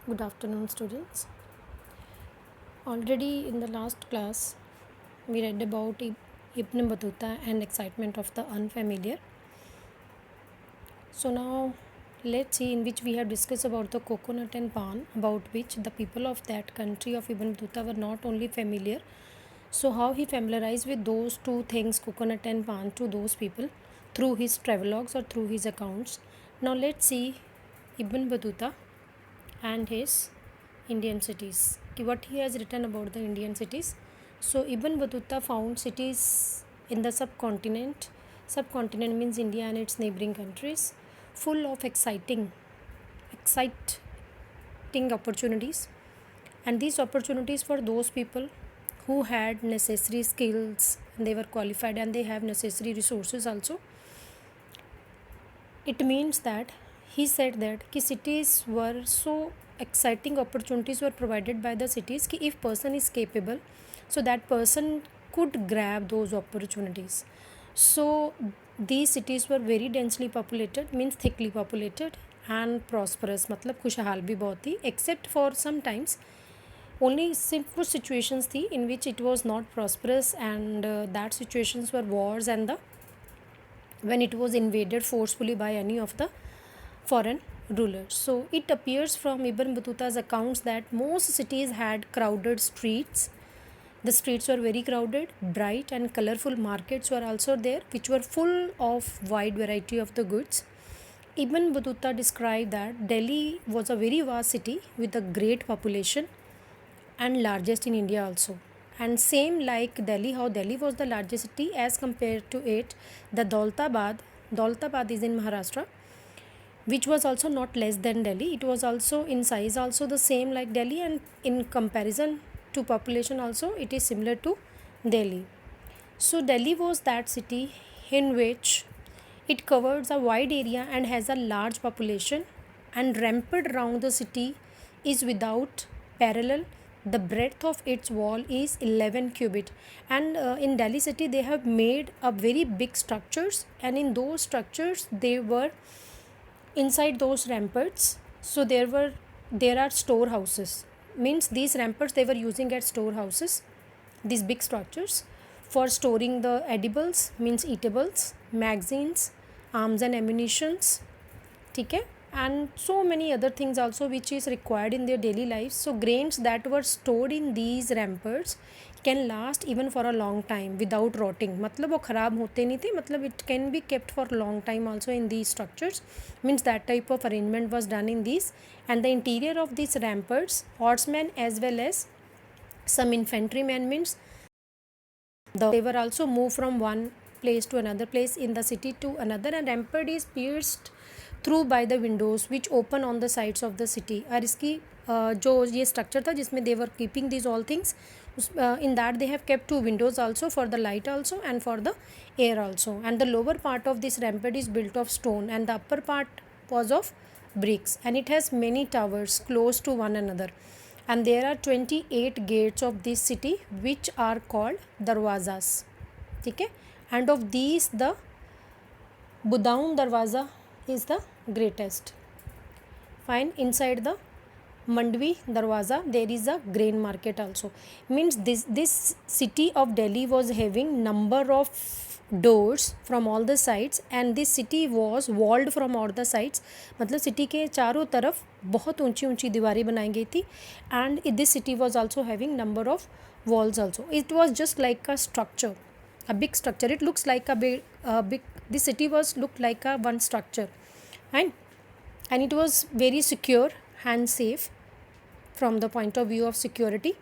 Good afternoon, students. Already in the last class, we read about Ibn Battuta and excitement of the unfamiliar. So now, let's see in which we have discussed about the coconut and palm, about which the people of that country of Ibn Battuta were not only familiar. So how he familiarized with those two things, coconut and palm, to those people through his travelogues or through his accounts. Now let's see Ibn Battuta and his Indian cities. What he has written about the Indian cities. So Ibn Battuta found cities in the subcontinent. Subcontinent means India and its neighboring countries, full of exciting opportunities. And these opportunities for those people who had necessary skills, and they were qualified and they have necessary resources also. It means that he said that ki cities were so exciting, opportunities were provided by the cities ki if person is capable, so that person could grab those opportunities. So these cities were very densely populated, means thickly populated, and prosperous, मतलब खुशहाल भी बहुत थी, except for sometimes only simple situations थी in which it was not prosperous, and that situations were wars and the when it was invaded forcefully by any of the foreign rulers. So it appears from Ibn Battuta's accounts that most cities had crowded streets. The streets were very crowded, bright and colorful markets were also there, which were full of wide variety of the goods. Ibn Battuta described that Delhi was a very vast city with a great population and largest in India also. And same like Delhi, how Delhi was the largest city as compared to it, the Daulatabad is in Maharashtra, which was also not less than Delhi. It was also in size also the same like Delhi, and in comparison to population also it is similar to Delhi. So Delhi was that city in which it covers a wide area and has a large population, and rampant around the city is without parallel. The breadth of its wall is 11 cubit, and in Delhi city they have made a very big structures, and in those structures they were inside those ramparts. So there are storehouses, means these ramparts they were using as storehouses, these big structures for storing the edibles, means eatables, magazines, arms and ammunitions, ठीक है, and so many other things also which is required in their daily lives. So grains that were stored in these ramparts can last even for a long time without rotting, मतलब वो ख़राब होते नहीं थे, मतलब it can be kept for long time also in these structures, means that type of arrangement was done in these. And the interior of these ramparts, horsemen as well as some infantrymen, means they were also moved from one place to another place in the city to another, and rampart is pierced through by the windows which open on the sides of the city. और इसकी जो ये structure था जिसमें they were keeping these all things, in that they have kept two windows also for the light also and for the air also. And the lower part of this rampart is built of stone and the upper part was of bricks, and it has many towers close to one another. And there are 28 gates of this city which are called darwazas, ठीक है, and of these the Budaun Darwaza is the greatest. Fine. Inside the Mandvi Darwaza there is a grain market also, means this city of Delhi was having number of doors from all the sides, and this city was walled from all the sides, मतलब city के चारों तरफ बहुत ऊंची ऊंची दीवारें बनाई गई थी, and this city was also having number of walls also. It was just like a structure, a big structure. It looks like a big this city was looked like a one structure, right? And it was very secure and safe from the point of view of security.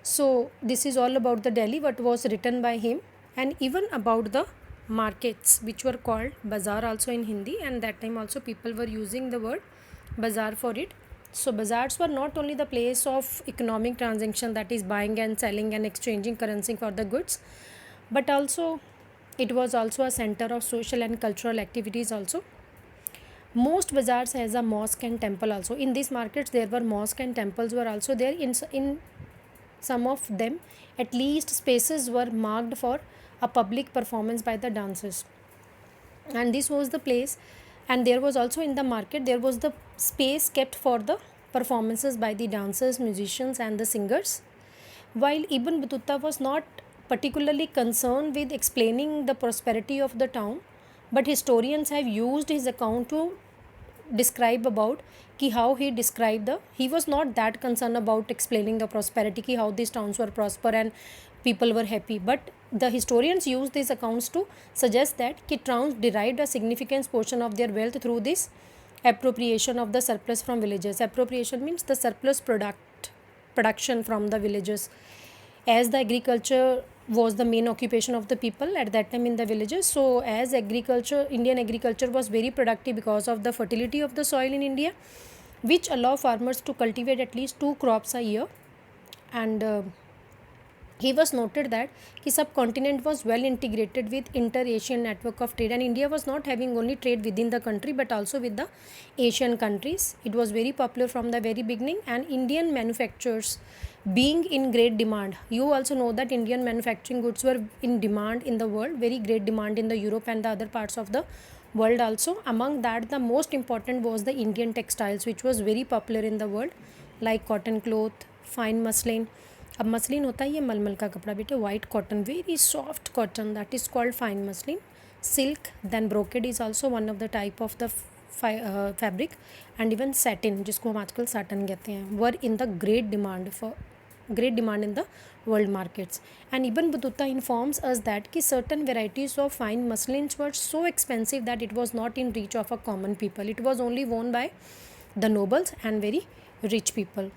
So this is all about the Delhi what was written by him, and even about the markets which were called bazaar also in Hindi, and that time also people were using the word bazaar for it. So bazaars were not only the place of economic transaction, that is buying and selling and exchanging currency for the goods, but also it was also a center of social and cultural activities also. Most bazaars has a mosque and temple also. In these markets there were mosque and temples were also there. In some of them at least spaces were marked for a public performance by the dancers, and this was the place. And there was also in the market there was the space kept for the performances by the dancers, musicians, and the singers. While Ibn Battuta was not particularly concerned with explaining the prosperity of the town, but historians have used his account to describe about कि how he described the, he was not that concerned about explaining the prosperity कि how these towns were prosper and people were happy, but the historians use these accounts to suggest that कि towns derived a significant portion of their wealth through this appropriation of the surplus from villages. Appropriation means the surplus production from the villages, as the agriculture was the main occupation of the people at that time in the villages. So as agriculture, Indian agriculture was very productive because of the fertility of the soil in India, which allow farmers to cultivate at least 2 crops a year. And he was noted that कि subcontinent was well integrated with inter-Asian network of trade, and India was not having only trade within the country but also with the Asian countries. It was very popular from the very beginning, and Indian manufacturers being in great demand. You also know that Indian manufacturing goods were in demand in the world, very great demand in the Europe and the other parts of the world also. Among that, the most important was the Indian textiles, which was very popular in the world, like cotton cloth, fine muslin. अब muslin होता है ये मलमल का कपड़ा बेटे, white cotton, very soft cotton, that is called fine muslin. Silk, then brocade is also one of the type of the fabric, and even satin, जिसको हम आजकल साटन कहते हैं, were in the great demand in the world markets. And Ibn Battuta informs us that कि certain varieties of fine muslins were so expensive that it was not in reach of a common people. It was only worn by the nobles and very rich people.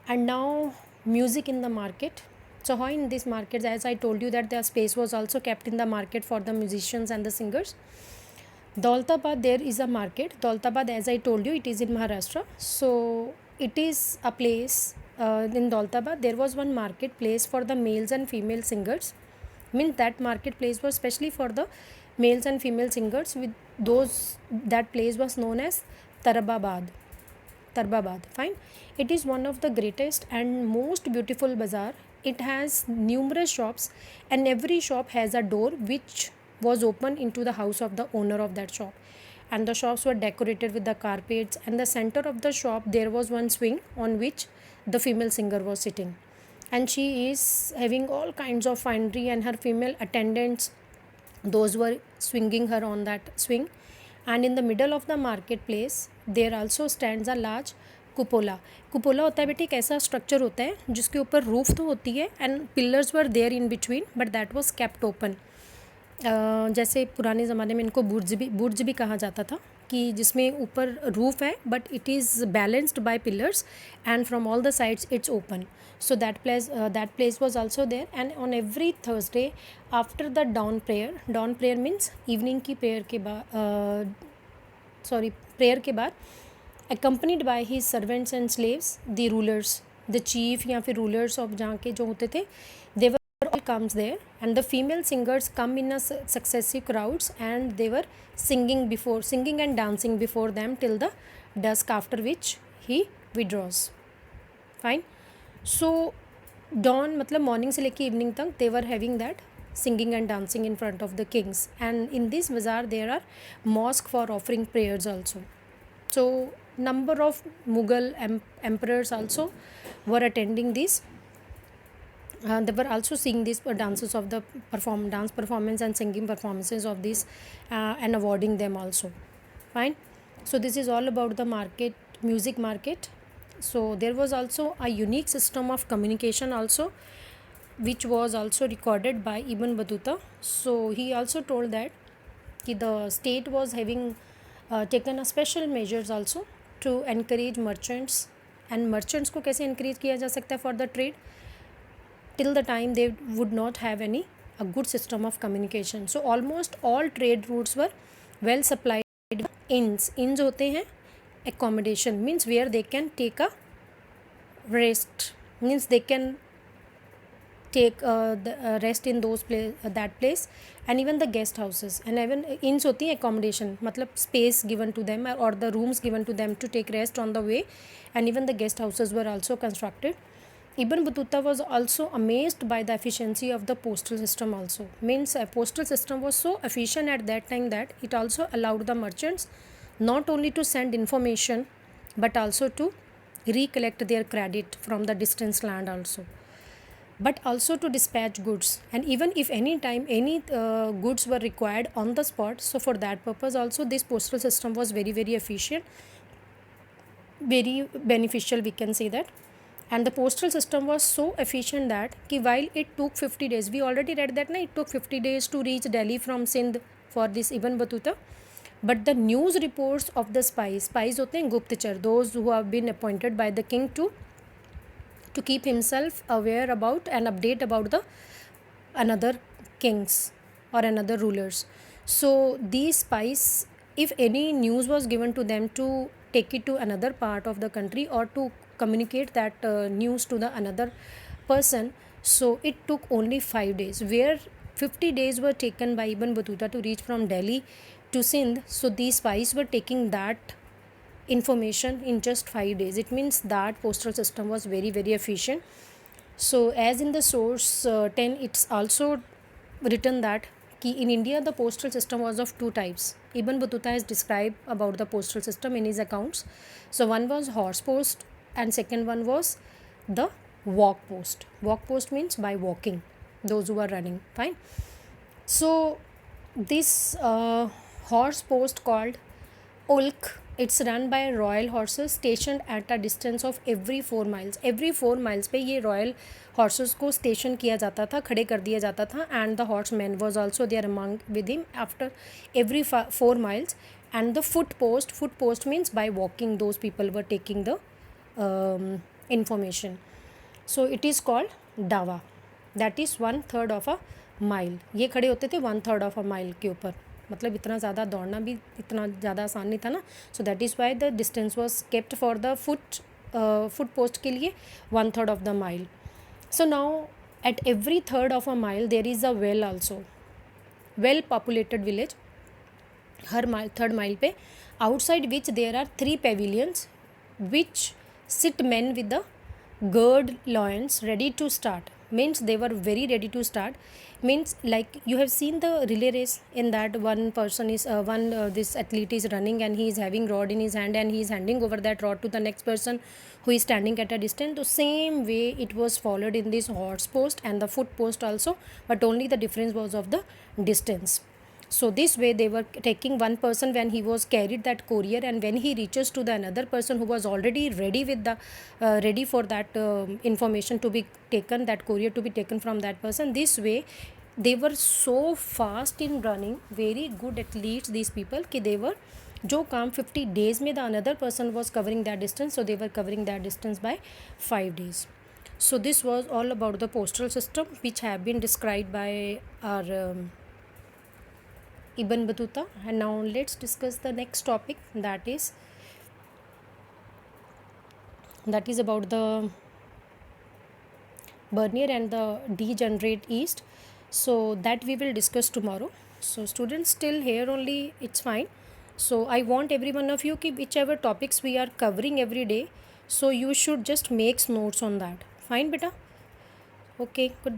And now music in the market. So how in these markets, as I told you that the space was also kept in the market for the musicians and the singers. Daulatabad, there is a market. Daulatabad, as I told you, it is in Maharashtra. So it is a place in Daulatabad. There was one marketplace for the males and female singers. Means that marketplace was specially for the males and female singers. With those, that place was known as Tarbabad. Fine. It is one of the greatest and most beautiful bazaar. It has numerous shops, and every shop has a door which was open into the house of the owner of that shop, and the shops were decorated with the carpets, and the center of the shop there was one swing on which the female singer was sitting, and she is having all kinds of finery, and her female attendants, those were swinging her on that swing. And in the middle of the marketplace there also stands a large कुपोला. कुपोला होता है बेटे एक ऐसा structure होता है जिसके ऊपर roof तो होती है, and pillars were there in between, but that was kept open. जैसे पुराने ज़माने में इनको बुर्ज भी कहा जाता था, कि जिसमें ऊपर रूफ है but it is balanced by pillars, and from all the sides it's open. So that place was also there. And on every Thursday after the down prayer means evening की प्रेयर के बाद, prayer के बाद, accompanied by his servants and slaves, the rulers, the chief या फिर rulers of जहाँ के जो होते थे, they were all comes there, and the female singers come in a successive crowds, and they were singing and dancing before them till the dusk, after which he withdraws. Fine. So dawn मतलब morning से लेके evening तक they were having that singing and dancing in front of the kings, and in this bazaar there are mosque for offering prayers also. So number of Mughal emperors also were attending this. They were also seeing these dances of the dance performance and singing performances of this, and awarding them also. Fine. So this is all about the music market. So there was also a unique system of communication also, which was also recorded by Ibn Battuta. So he also told that the state was having taken a special measures also to encourage merchants. And merchants को कैसे encourage किया जा सकता है for the trade, till the time they would not have a good system of communication. So almost all trade routes were well supplied with inns. Inns होते हैं accommodation, means where they can take a rest, means they can take the rest in that place, and even the guest houses, and even inns होती हैं accommodation, मतलब space given to them or the rooms given to them to take rest on the way, and even the guest houses were also constructed. Ibn Battuta was also amazed by the efficiency of the postal system also, means a postal system was so efficient at that time that it also allowed the merchants not only to send information but also to recollect their credit from the distant land also, but also to dispatch goods. And even if any time any goods were required on the spot, so for that purpose also this postal system was very very efficient, very beneficial, we can say that. And the postal system was so efficient that ki while it took 50 days, we already read that na, it took 50 days to reach Delhi from Sindh for this Ibn Battuta. But the news reports of the spies होते हैं गुप्तचर, those who have been appointed by the king to keep himself aware about and update about the another kings or another rulers. So these spies, if any news was given to them to take it to another part of the country or to communicate that news to the another person, so it took only 5 days, where 50 days were taken by Ibn Battuta to reach from Delhi to Sindh. So these spies were taking that information in just 5 days. It means that postal system was very very efficient. So as in the source 10, it's also written that ki in India the postal system was of two types. Ibn Battuta has described about the postal system in his accounts. So one was horse post and second one was the walk post. Walk post means by walking, those who are running, fine. So this horse post called Ulk, it's run by royal horses stationed at a distance of every 4 miles. Every 4 miles पे ये royal horses को station किया जाता था, खड़े कर दिया जाता था. And the horseman was also there among with him after every 4 miles. And the foot post means by walking those people were taking the information. So it is called dawa, that is 1/3 of a mile. ये खड़े होते थे 1/3 of a mile के ऊपर, मतलब इतना ज़्यादा दौड़ना भी इतना ज़्यादा आसान नहीं था ना. So that is why the distance was kept for the foot post के लिए 1/3 of the mile. So now at every 1/3 of a mile there is a well also, well populated village her mile 3rd mile पे, outside which there are 3 pavilions which sit men with the gird loins ready to start. Means they were very ready to start. Means like you have seen the relay race, in that one person is this athlete is running and he is having rod in his hand and he is handing over that rod to the next person who is standing at a distance. The same way it was followed in this horse post and the foot post also, but only the difference was of the distance. So this way they were taking one person when he was carried that courier, and when he reaches to the another person who was already ready with the ready for that information to be taken, that courier to be taken from that person. This way they were so fast in running, very good athletes these people, कि they were जो काम 50 days में the another person was covering that distance, so they were covering that distance by 5 days. So this was all about the postal system which have been described by our Ibn Battuta. And now let's discuss the next topic, that is about the Bernier and the degenerate East. So that we will discuss tomorrow. So students, still here only it's fine. So I want every one of you ki whichever topics we are covering every day, so you should just make notes on that. Fine beta? Okay, good.